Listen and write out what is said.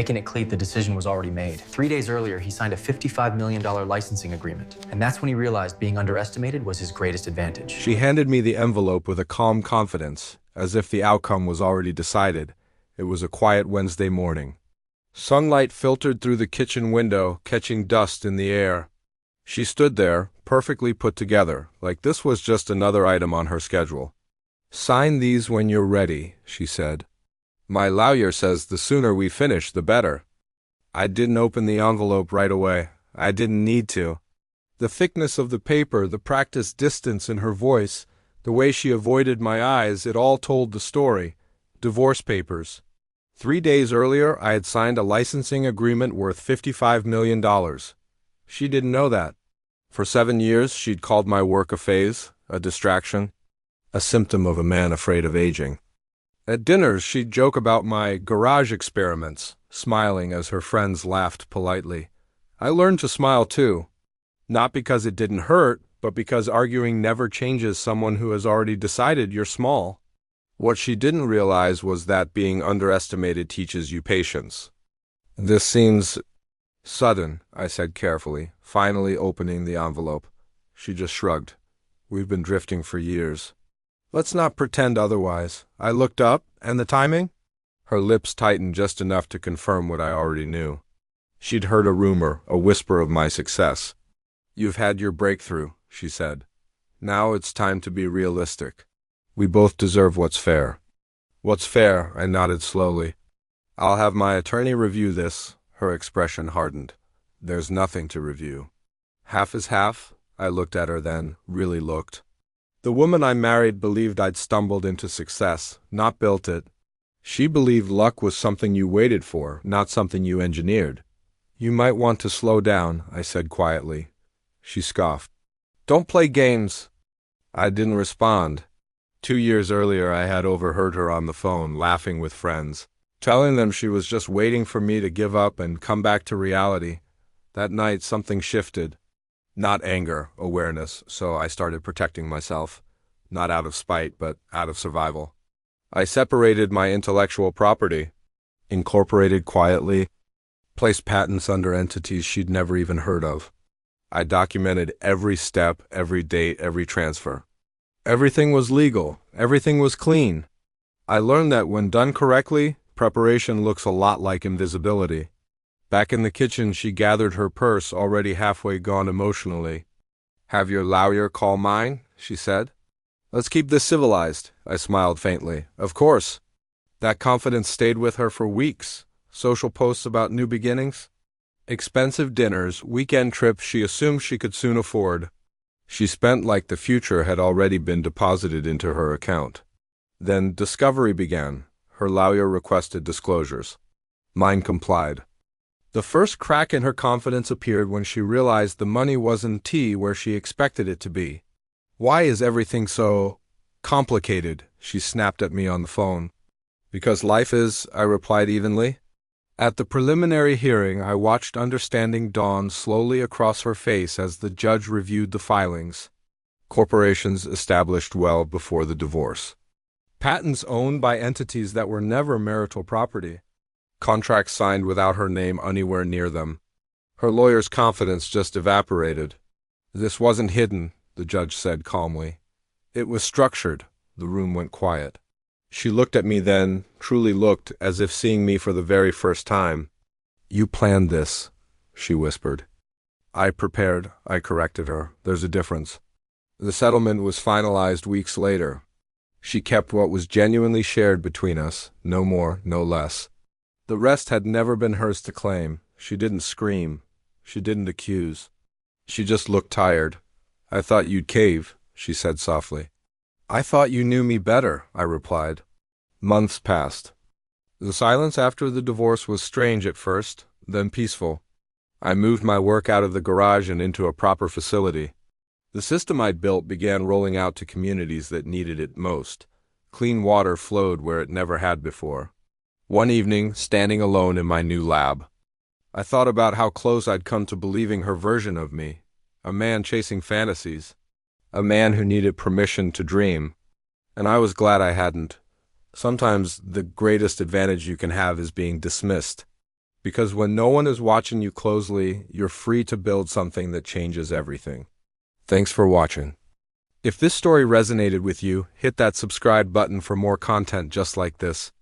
making it clear the decision was already made. 3 days earlier, he signed a $55 million licensing agreement, and that's when he realized being underestimated was his greatest advantage. She handed me the envelope with a calm confidence, as if the outcome was already decided. It was a quiet Wednesday morning. Sunlight filtered through the kitchen window, catching dust in the air. She stood there, perfectly put together, like this was just another item on her schedule. "Sign these when you're ready," she said. "My lawyer says the sooner we finish, the better." I didn't open the envelope right away. I didn't need to. The thickness of the paper, the practiced distance in her voice, the way she avoided my eyes, it all told the story. Divorce papers. 3 days earlier, I had signed a licensing agreement worth $55 million. She didn't know that. For 7 years, she'd called my work a phase, a distraction, a symptom of a man afraid of aging. At dinners, she'd joke about my garage experiments, smiling as her friends laughed politely. I learned to smile too. Not because it didn't hurt, but because arguing never changes someone who has already decided you're small. What she didn't realize was that being underestimated teaches you patience. "This seems sudden," I said carefully, finally opening the envelope. She just shrugged. "We've been drifting for years. Let's not pretend otherwise." I looked up, "And the timing?" Her lips tightened just enough to confirm what I already knew. She'd heard a rumor, a whisper of my success. "You've had your breakthrough," she said. "Now it's time to be realistic. We both deserve what's fair." "What's fair?" I nodded slowly. "I'll have my attorney review this." Her expression hardened. "There's nothing to review." "Half is half?" I looked at her then, really looked. The woman I married believed I'd stumbled into success, not built it. She believed luck was something you waited for, not something you engineered. "You might want to slow down," I said quietly. She scoffed. "Don't play games." I didn't respond. 2 years earlier, I had overheard her on the phone, laughing with friends, telling them she was just waiting for me to give up and come back to reality. That night, something shifted. Not anger, awareness, so I started protecting myself. Not out of spite, but out of survival. I separated my intellectual property, incorporated quietly, placed patents under entities she'd never even heard of. I documented every step, every date, every transfer. Everything was legal. Everything was clean. I learned that when done correctly, preparation looks a lot like invisibility. Back in the kitchen, she gathered her purse, already halfway gone emotionally. "Have your lawyer call mine," she said. "Let's keep this civilized," I smiled faintly. "Of course." That confidence stayed with her for weeks. Social posts about new beginnings. Expensive dinners, weekend trips she assumed she could soon afford. She spent like the future had already been deposited into her account. Then discovery began. Her lawyer requested disclosures. Mine complied. The first crack in her confidence appeared when she realized the money wasn't where she expected it to be. "Why is everything so complicated?" she snapped at me on the phone. "Because life is," I replied evenly. At the preliminary hearing, I watched understanding dawn slowly across her face as the judge reviewed the filings. Corporations established well before the divorce. Patents owned by entities that were never marital property. Contracts signed without her name anywhere near them. Her lawyer's confidence just evaporated. "This wasn't hidden," the judge said calmly. "It was structured." The room went quiet. She looked at me then, truly looked, as if seeing me for the very first time. "You planned this," she whispered. "I prepared," I corrected her. "There's a difference." The settlement was finalized weeks later. She kept what was genuinely shared between us, no more, no less. The rest had never been hers to claim. She didn't scream. She didn't accuse. She just looked tired. "I thought you'd cave," she said softly. "I thought you knew me better," I replied. Months passed. The silence after the divorce was strange at first, then peaceful. I moved my work out of the garage and into a proper facility. The system I'd built began rolling out to communities that needed it most. Clean water flowed where it never had before. One evening, standing alone in my new lab, I thought about how close I'd come to believing her version of me, a man chasing fantasies, a man who needed permission to dream, and I was glad I hadn't. Sometimes the greatest advantage you can have is being dismissed. Because when no one is watching you closely, you're free to build something that changes everything. Thanks for watching. If this story resonated with you, hit that subscribe button for more content just like this.